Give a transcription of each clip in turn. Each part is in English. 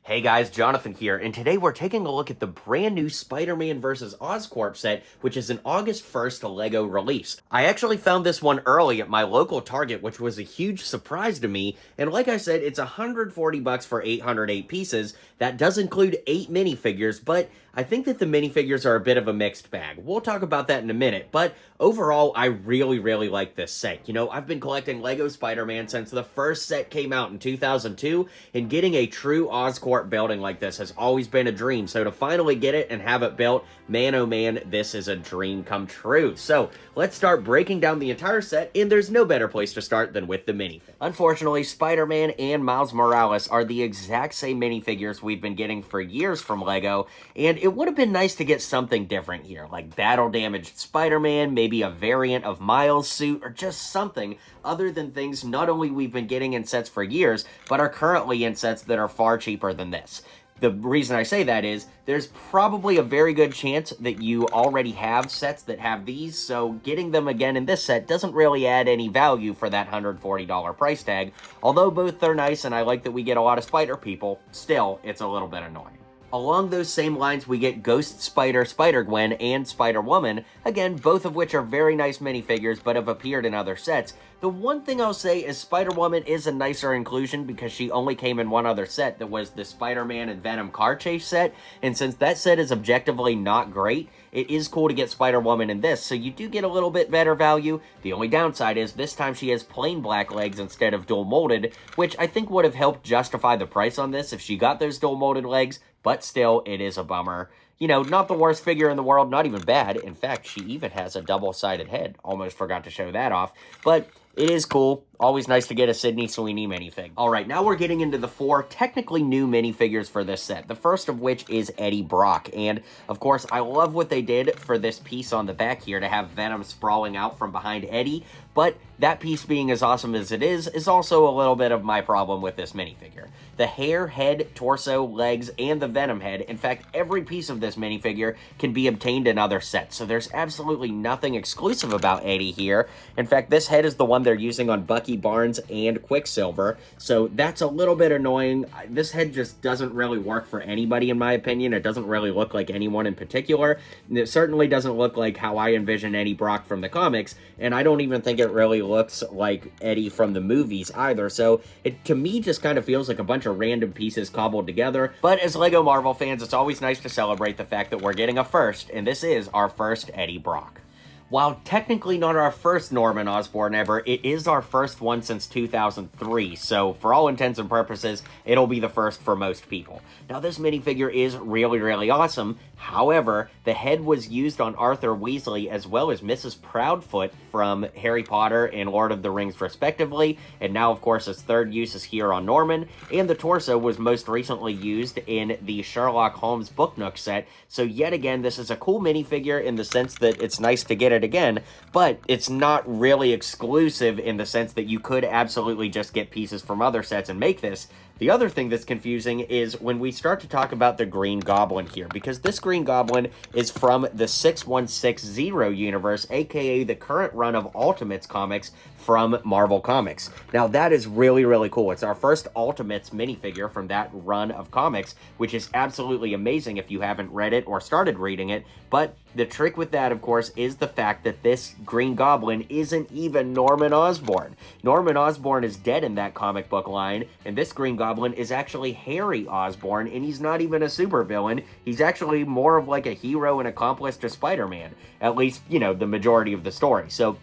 Hey guys, Jonathan here, and today we're taking a look at the brand new Spider-Man vs. Oscorp set, which is an August 1st LEGO release. I actually found this one early at my local Target, which was a huge surprise to me, and like I said, it's $140 for 808 pieces. That does include 8 minifigures, but I think that the minifigures are a bit of a mixed bag. We'll talk about that in a minute, but overall, I really like this set. You know, I've been collecting LEGO Spider-Man since the first set came out in 2002, and getting a true Oscorp building like this has always been a dream, so to finally get it and have it built, man oh man, this is a dream come true. So, let's start breaking down the entire set, and there's no better place to start than with the minifig. Unfortunately, Spider-Man and Miles Morales are the exact same minifigures we've been getting for years from LEGO, and it would have been nice to get something different here, like battle-damaged Spider-Man, maybe a variant of Miles' suit, or just something other than things not only we've been getting in sets for years, but are currently in sets that are far cheaper than this. The reason I say that is, there's probably a very good chance that you already have sets that have these, so getting them again in this set doesn't really add any value for that $140 price tag. Although both are nice and I like that we get a lot of Spider people, still, it's a little bit annoying. Along those same lines, we get Ghost Spider, Spider-Gwen, and Spider-Woman, again, both of which are very nice minifigures but have appeared in other sets. The one thing I'll say is Spider-Woman is a nicer inclusion because she only came in one other set that was the Spider-Man and Venom car chase set, and since that set is objectively not great, it is cool to get Spider-Woman in this, so you do get a little bit better value. The only downside is this time she has plain black legs instead of dual molded, which I think would have helped justify the price on this if she got those dual molded legs, but still, it is a bummer. You know, not the worst figure in the world, not even bad. In fact, she even has a double-sided head. Almost forgot to show that off. But it is cool. Always nice to get a Sydney Sweeney minifig. Alright, now we're getting into the 4 technically new minifigures for this set. The first of which is Eddie Brock. And, of course, I love what they did for this piece on the back here to have Venom sprawling out from behind Eddie. But that piece being as awesome as it is also a little bit of my problem with this minifigure. The hair, head, torso, legs, and the Venom head, in fact, every piece of this minifigure can be obtained in other sets, so there's absolutely nothing exclusive about Eddie here. In fact, this head is the one they're using on Bucky Barnes and Quicksilver, so that's a little bit annoying. This head just doesn't really work for anybody, in my opinion. It doesn't really look like anyone in particular, and it certainly doesn't look like how I envision Eddie Brock from the comics, and I don't even think it really looks like Eddie from the movies either, so it, to me, just kind of feels like a bunch of random pieces cobbled together. But as LEGO Marvel fans, it's always nice to celebrate the fact that we're getting a first, and this is our first Eddie Brock. While technically not our first Norman Osborn ever, it is our first one since 2003, so for all intents and purposes, it'll be the first for most people. Now, this minifigure is really awesome. However, the head was used on Arthur Weasley as well as Mrs. Proudfoot from Harry Potter and Lord of the Rings respectively, and now, of course, its third use is here on Norman, and the torso was most recently used in the Sherlock Holmes Book Nook set, so yet again, this is a cool minifigure in the sense that it's nice to get it again, but it's not really exclusive in the sense that you could absolutely just get pieces from other sets and make this. The other thing that's confusing is when we start to talk about the Green Goblin here, because this Green Goblin is from the 6160 universe, aka the current run of Ultimates comics from Marvel Comics. Now, that is really cool. It's our first Ultimates minifigure from that run of comics, which is absolutely amazing if you haven't read it or started reading it, but the trick with that, of course, is the fact that this Green Goblin isn't even Norman Osborn. Norman Osborn is dead in that comic book line, and this Green Goblin is actually Harry Osborn, and he's not even a supervillain. He's actually more of like a hero and accomplice to Spider-Man, at least, you know, the majority of the story. So,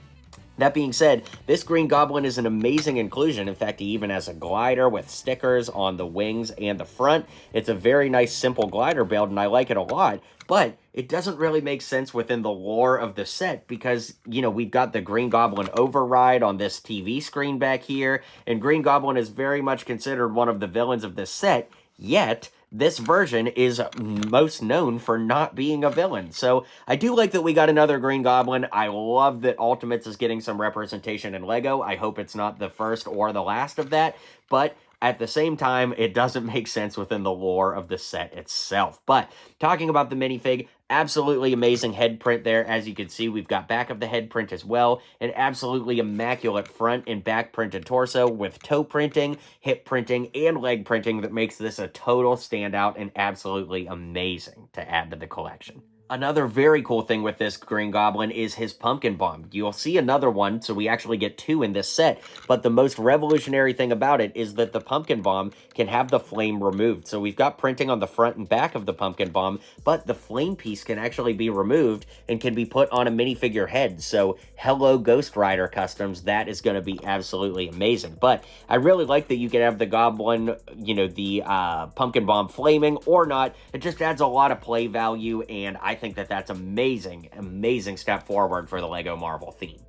that being said, this Green Goblin is an amazing inclusion. In fact, he even has a glider with stickers on the wings and the front. It's a very nice, simple glider build, and I like it a lot. But it doesn't really make sense within the lore of the set because, you know, we've got the Green Goblin override on this TV screen back here, and Green Goblin is very much considered one of the villains of this set, yet this version is most known for not being a villain. So I do like that we got another Green Goblin. I love that Ultimates is getting some representation in LEGO. I hope it's not the first or the last of that. But At the same time, it doesn't make sense within the lore of the set itself. But talking about the minifig, absolutely amazing head print there. As you can see, we've got back of the head print as well. An absolutely immaculate front and back printed torso with toe printing, hip printing, and leg printing that makes this a total standout and absolutely amazing to add to the collection. Another very cool thing with this Green Goblin is his pumpkin bomb. You'll see another one, so we actually get two in this set, but the most revolutionary thing about it is that the pumpkin bomb can have the flame removed. So we've got printing on the front and back of the pumpkin bomb, but the flame piece can actually be removed and can be put on a minifigure head. So hello Ghost Rider customs, that is going to be absolutely amazing. But I really like that you can have the Goblin, you know, the pumpkin bomb flaming or not. It just adds a lot of play value, and I think that that's amazing step forward for the Lego Marvel theme.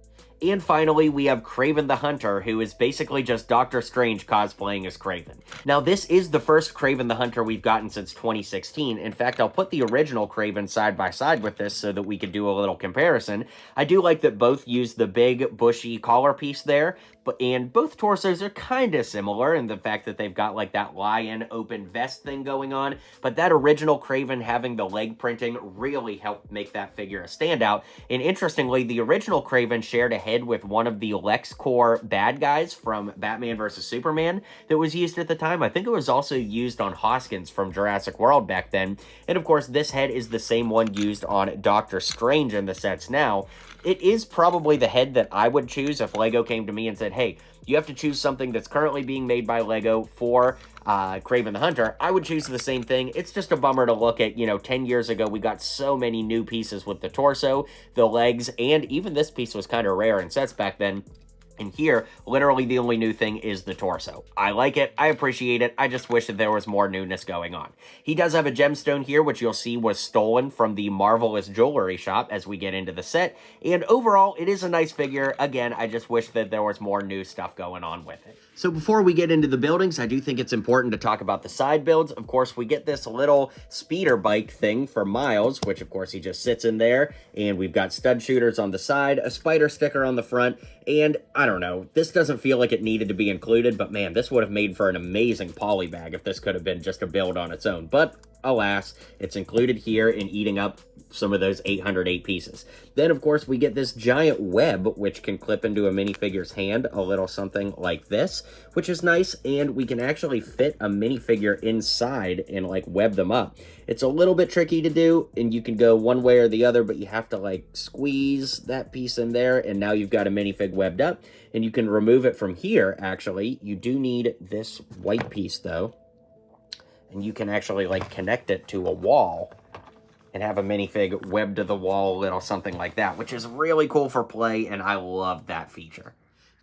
And finally, we have Craven the Hunter, who is basically just Doctor Strange cosplaying as Kraven. Now, this is the first Craven the Hunter we've gotten since 2016. In fact, I'll put the original Kraven side by side with this so that we could do a little comparison. I do like that both use the big, bushy collar piece there, and both torsos are kind of similar in the fact that they've got like that lion open vest thing going on, but that original Kraven having the leg printing really helped make that figure a standout. And interestingly, the original Kraven shared a head with one of the LexCorp bad guys from Batman vs. Superman that was used at the time. I think it was also used on Hoskins from Jurassic World back then. And of course, this head is the same one used on Doctor Strange in the sets now. It is probably the head that I would choose if LEGO came to me and said, hey, you have to choose something that's currently being made by LEGO for Craven the Hunter. I would choose the same thing. It's just a bummer to look at, 10 years ago, we got so many new pieces with the torso, the legs, and even this piece was kind of rare in sets back then. And here, literally the only new thing is the torso. I like it. I appreciate it. I just wish that there was more newness going on. He does have a gemstone here, which you'll see was stolen from the Marvelous Jewelry Shop as we get into the set. And overall, it is a nice figure. Again, I just wish that there was more new stuff going on with it. So before we get into the buildings, I do think it's important to talk about the side builds. Of course, we get this little speeder bike thing for Miles, which of course he just sits in there. And we've got stud shooters on the side, a spider sticker on the front, and I don't know, this doesn't feel like it needed to be included, but man, this would have made for an amazing poly bag if this could have been just a build on its own. But alas, it's included here in eating up some of those 808 pieces. Then, of course, we get this giant web, which can clip into a minifigure's hand, a little something like this, which is nice, and we can actually fit a minifigure inside and, like, web them up. It's a little bit tricky to do, and you can go one way or the other, but you have to, like, squeeze that piece in there, and now you've got a minifig webbed up, and you can remove it from here, actually. You do need this white piece, though, and you can actually, like, connect it to a wall and have a minifig webbed to the wall, a little something like that, which is really cool for play, and I love that feature.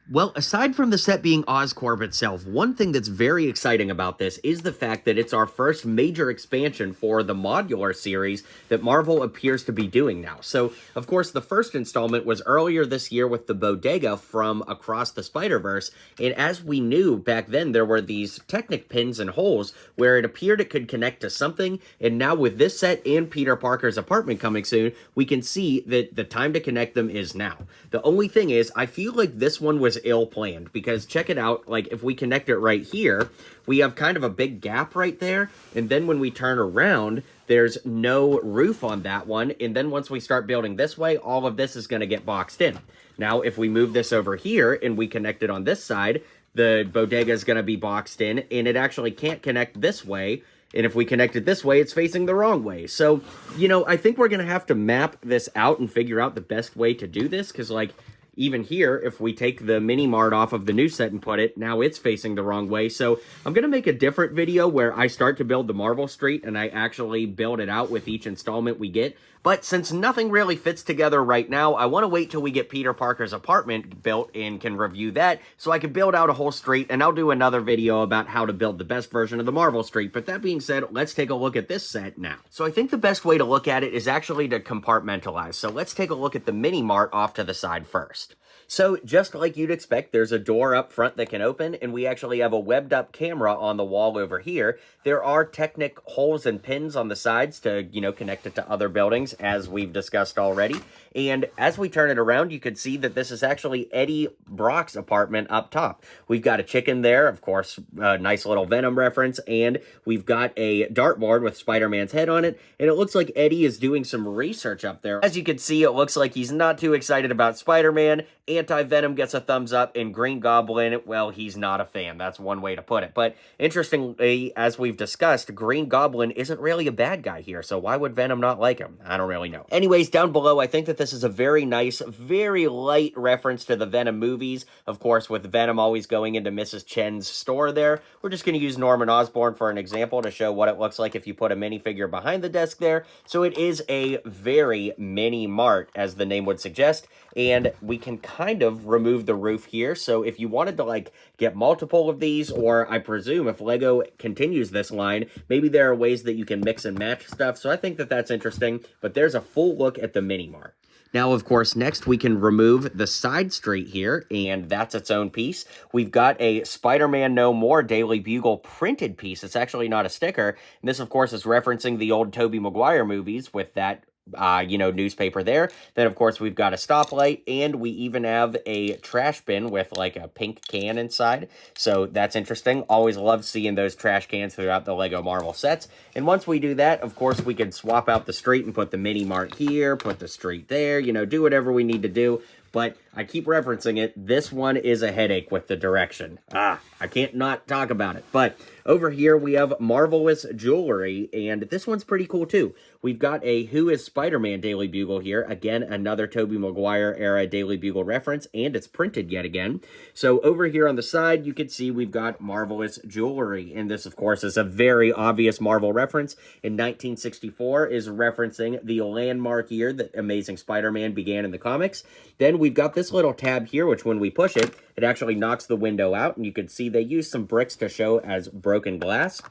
Well, aside from the set being Oscorp itself, one thing that's very exciting about this is the fact that it's our first major expansion for the Modular series that Marvel appears to be doing now. So, of course, the first installment was earlier this year with the bodega from Across the Spider-Verse, and as we knew back then, there were these Technic pins and holes where it appeared it could connect to something, and now with this set and Peter Parker's apartment coming soon, we can see that the time to connect them is now. The only thing is, I feel like this one was ill-planned, because check it out, like if we connect it right here, we have kind of a big gap right there, and then when we turn around, there's no roof on that one, and then once we start building this way, all of this is going to get boxed in. Now, if we move this over here and we connect it on this side, the bodega is going to be boxed in, and it actually can't connect this way. And if we connect it this way, it's facing the wrong way. So, I think we're going to have to map this out and figure out the best way to do this. Because, like, even here, if we take the mini Mart off of the new set and put it, now it's facing the wrong way. So I'm going to make a different video where I start to build the Marvel Street and I actually build it out with each installment we get. But since nothing really fits together right now, I want to wait till we get Peter Parker's apartment built and can review that so I can build out a whole street, and I'll do another video about how to build the best version of the Marvel Street. But that being said, let's take a look at this set now. So I think the best way to look at it is actually to compartmentalize. So let's take a look at the mini Mart off to the side first. So just like you'd expect, there's a door up front that can open, and we actually have a webbed up camera on the wall over here. There are Technic holes and pins on the sides to, connect it to other buildings, as we've discussed already. And as we turn it around, you can see that this is actually Eddie Brock's apartment up top. We've got a chicken there, of course, a nice little Venom reference, and we've got a dartboard with Spider-Man's head on it, and it looks like Eddie is doing some research up there. As you can see, it looks like he's not too excited about Spider-Man. Anti-Venom gets a thumbs up, and Green Goblin, well, he's not a fan. That's one way to put it. But interestingly, as we've discussed, Green Goblin isn't really a bad guy here, so why would Venom not like him? I don't really know. Anyways, down below, I think that this is a very nice, very light reference to the Venom movies. Of course, with Venom always going into Mrs. Chen's store there, we're just going to use Norman Osborn for an example to show what it looks like if you put a minifigure behind the desk there. So it is a very mini Mart, as the name would suggest, and we can kind of remove the roof here. So if you wanted to get multiple of these, or I presume if Lego continues this line, maybe there are ways that you can mix and match stuff. So I think that that's interesting, but there's a full look at the mini Mart. Now, of course, next we can remove the side street here, and that's its own piece. We've got a Spider-Man No More Daily Bugle printed piece. It's actually not a sticker. And this, of course, is referencing the old Tobey Maguire movies with that newspaper there. Then, of course, we've got a stoplight, and we even have a trash bin with a pink can inside. So that's interesting. Always love seeing those trash cans throughout the Lego Marvel sets. And once we do that, of course, we can swap out the street and put the mini Mart here, put the street there, do whatever we need to do. But I keep referencing it. This one is a headache with the direction. I can't not talk about it. But over here, we have Marvelous Jewelry, and this one's pretty cool, too. We've got a Who is Spider-Man Daily Bugle here. Again, another Tobey Maguire era Daily Bugle reference, and it's printed yet again. So over here on the side, you can see we've got Marvelous Jewelry, and this, of course, is a very obvious Marvel reference. In 1964 is referencing the landmark year that Amazing Spider-Man began in the comics. Then we've got this little tab here, which when we push it, it actually knocks the window out, and you can see they use some bricks to show as broken glass.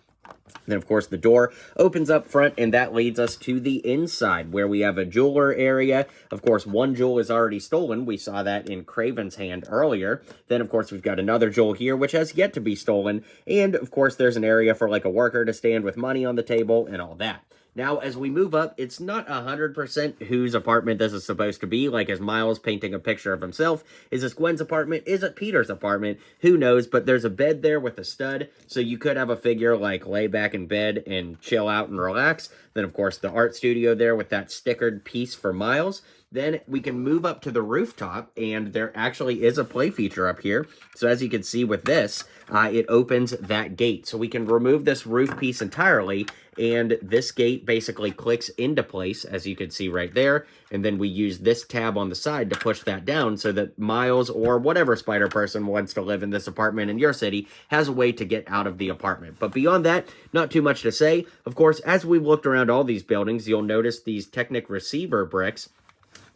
Then, of course, the door opens up front, and that leads us to the inside, where we have a jeweler area. Of course, one jewel is already stolen. We saw that in Kraven's hand earlier. Then, of course, we've got another jewel here, which has yet to be stolen. And, of course, there's an area for, a worker to stand with money on the table and all that. Now, as we move up, it's not 100% whose apartment this is supposed to be. Is Miles painting a picture of himself? Is this Gwen's apartment? Is it Peter's apartment? Who knows? But there's a bed there with a stud, so you could have a figure, lay back in bed and chill out and relax. Then, of course, the art studio there with that stickered piece for Miles. Then we can move up to the rooftop, and there actually is a play feature up here. So as you can see with this, it opens that gate. So we can remove this roof piece entirely, and this gate basically clicks into place, as you can see right there. And then we use this tab on the side to push that down so that Miles or whatever spider person wants to live in this apartment in your city has a way to get out of the apartment. But beyond that, not too much to say. Of course, as we've looked around all these buildings, you'll notice these Technic receiver bricks,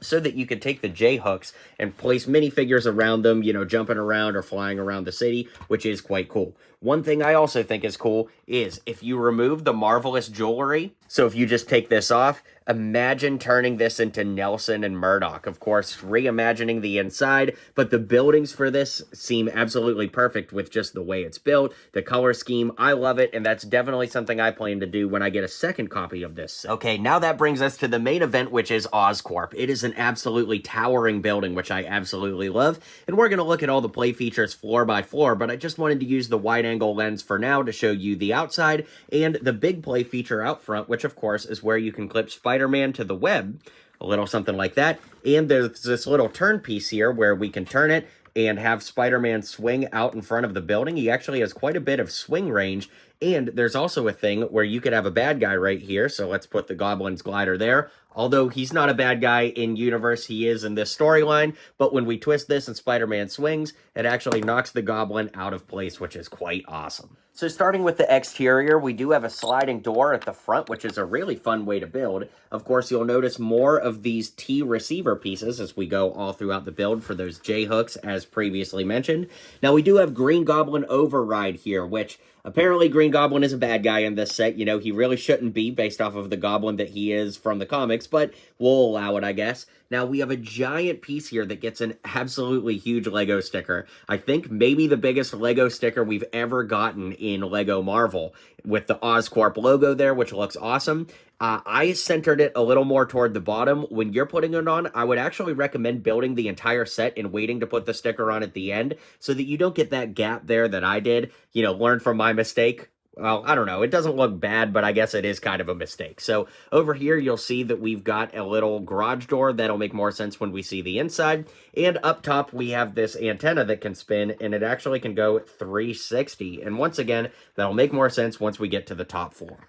so that you could take the J-hooks and place minifigures around them, jumping around or flying around the city, which is quite cool. One thing I also think is cool is if you remove the Marvelous Jewelry, so if you just take this off, imagine turning this into Nelson and Murdoch. Of course, reimagining the inside, but the buildings for this seem absolutely perfect with just the way it's built, the color scheme. I love it, and that's definitely something I plan to do when I get a second copy of this. Okay, now that brings us to the main event, which is Oscorp. It is an absolutely towering building, which I absolutely love, and we're going to look at all the play features floor by floor, but I just wanted to use the wide-angle lens for now to show you the outside and the big play feature out front, which of course is where you can clip Spider-Man to the web, a little something like that. And there's this little turn piece here where we can turn it and have Spider-Man swing out in front of the building. He actually has quite a bit of swing range. And there's also a thing where you could have a bad guy right here. So let's put the Goblin's glider there. Although he's not a bad guy in universe, he is in this storyline. But when we twist this and Spider-Man swings, it actually knocks the Goblin out of place, which is quite awesome. So starting with the exterior, we do have a sliding door at the front, which is a really fun way to build. Of course, you'll notice more of these T receiver pieces as we go all throughout the build for those J-hooks, as previously mentioned. Now, we do have Green Goblin Override here, which Apparently, Green Goblin is a bad guy in this set. You know, he really shouldn't be based off of the Goblin that he is from the comics, but we'll allow it, I guess. Now, we have a giant piece here that gets an absolutely huge Lego sticker. I think maybe the biggest Lego sticker we've ever gotten in Lego Marvel, with the Oscorp logo there, which looks awesome. I centered it a little more toward the bottom. When you're putting it on, I would actually recommend building the entire set and waiting to put the sticker on at the end so that you don't get that gap there that I did. You know, learn from my mistake. Well, I don't know. It doesn't look bad, but I guess it is kind of a mistake. So over here, you'll see that we've got a little garage door. That'll make more sense when we see the inside. And up top, we have this antenna that can spin, and it actually can go 360. And once again, that'll make more sense once we get to the top floor.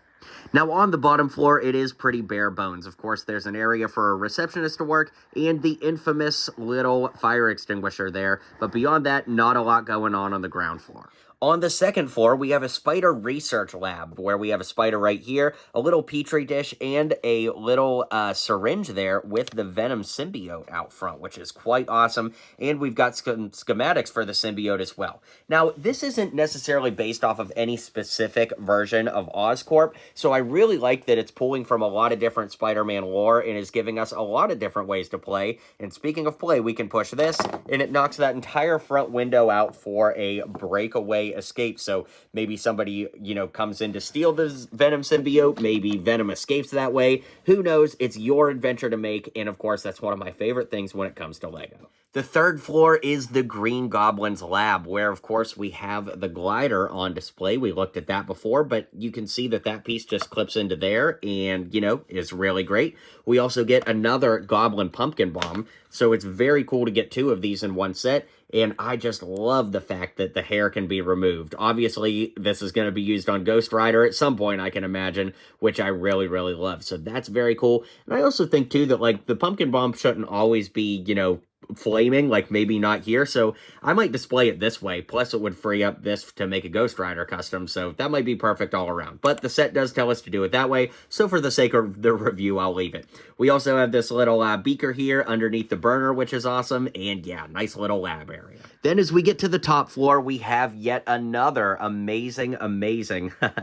Now, on the bottom floor, it is pretty bare bones. Of course, there's an area for a receptionist to work and the infamous little fire extinguisher there. But beyond that, not a lot going on the ground floor. On the second floor, we have a spider research lab, where we have a spider right here, a little petri dish, and a little syringe there with the Venom symbiote out front, which is quite awesome. And we've got some schematics for the symbiote as well. Now, this isn't necessarily based off of any specific version of Oscorp, so I really like that it's pulling from a lot of different Spider-Man lore and is giving us a lot of different ways to play. And speaking of play, we can push this, and it knocks that entire front window out for a breakaway escape. So maybe somebody, you know, comes in to steal this Venom symbiote. Maybe Venom escapes that way. Who knows? It's your adventure to make. And of course, that's one of my favorite things when it comes to Lego. The third floor is the Green Goblin's lab, where, of course, we have the glider on display. We looked at that before, but you can see that that piece just clips into there and, you know, is really great. We also get another Goblin Pumpkin Bomb, so it's very cool to get two of these in one set. And I just love the fact that the hair can be removed. Obviously, this is going to be used on Ghost Rider at some point, I can imagine, which I really, really love. So that's very cool. And I also think, too, that, like, the pumpkin bomb shouldn't always be, you know, flaming, like maybe not here, so I might display it this way. Plus, it would free up this to make a Ghost Rider custom, so that might be perfect all around. But the set does tell us to do it that way, so for the sake of the review, I'll leave it. We also have this little beaker here underneath the burner, which is awesome, and yeah, nice little lab area. Then as we get to the top floor, we have yet another amazing,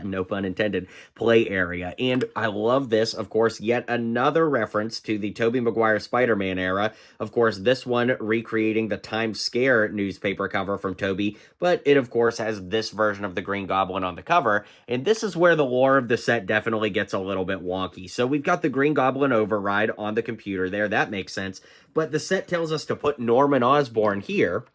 no pun intended, play area. And I love this, of course, yet another reference to the Tobey Maguire Spider-Man era. Of course, this one recreating the Times Scare newspaper cover from Tobey, but it, of course, has this version of the Green Goblin on the cover. And this is where the lore of the set definitely gets a little bit wonky. So we've got the Green Goblin override on the computer there. That makes sense. But the set tells us to put Norman Osborn here,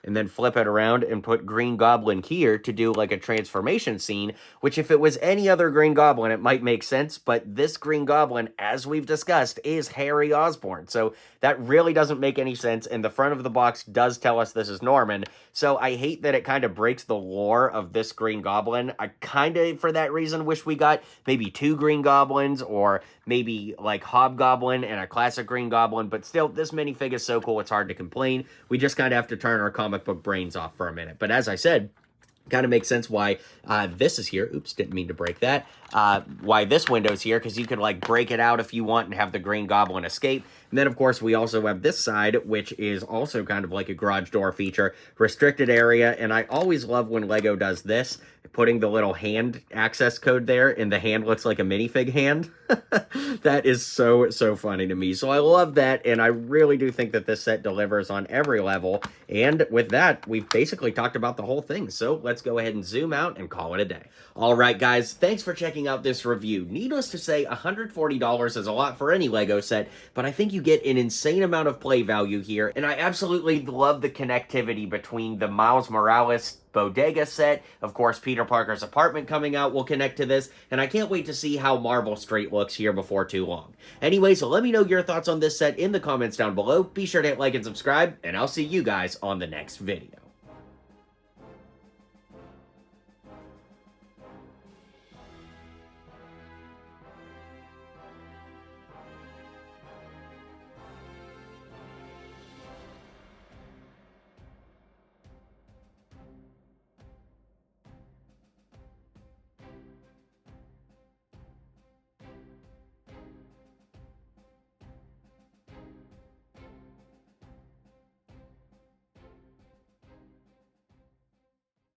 and then flip it around and put Green Goblin here to do like a transformation scene, which if it was any other Green Goblin, it might make sense, but this Green Goblin, as we've discussed, is Harry Osborn, so that really doesn't make any sense, and the front of the box does tell us this is Norman, so I hate that it kind of breaks the lore of this Green Goblin. I kind of, for that reason, wish we got maybe two Green Goblins, or maybe like Hobgoblin and a classic Green Goblin, but still, this minifig is so cool, it's hard to complain. We just kind of have to turn our comic book brains off for a minute. But as I said, kind of makes sense why this is here. Oops, didn't mean to break that. Why this window's here, because you could like break it out if you want and have the Green Goblin escape. And then, of course, we also have this side, which is also kind of like a garage door feature, restricted area. And I always love when Lego does this, putting the little hand access code there, and the hand looks like a minifig hand. That is so funny to me. So I love that, and I really do think that this set delivers on every level. And with that, we've basically talked about the whole thing. So let's go ahead and zoom out and call it a day. All right, guys, thanks for checking out this review. Needless to say, $140 is a lot for any Lego set, but I think you get an insane amount of play value here, and I absolutely love the connectivity between the Miles Morales Bodega set. Of course, Peter Parker's apartment coming out will connect to this, and I can't wait to see how Marvel Street looks here before too long. Anyways, let me know your thoughts on this set in the comments down below. Be sure to hit like and subscribe, and I'll see you guys on the next video.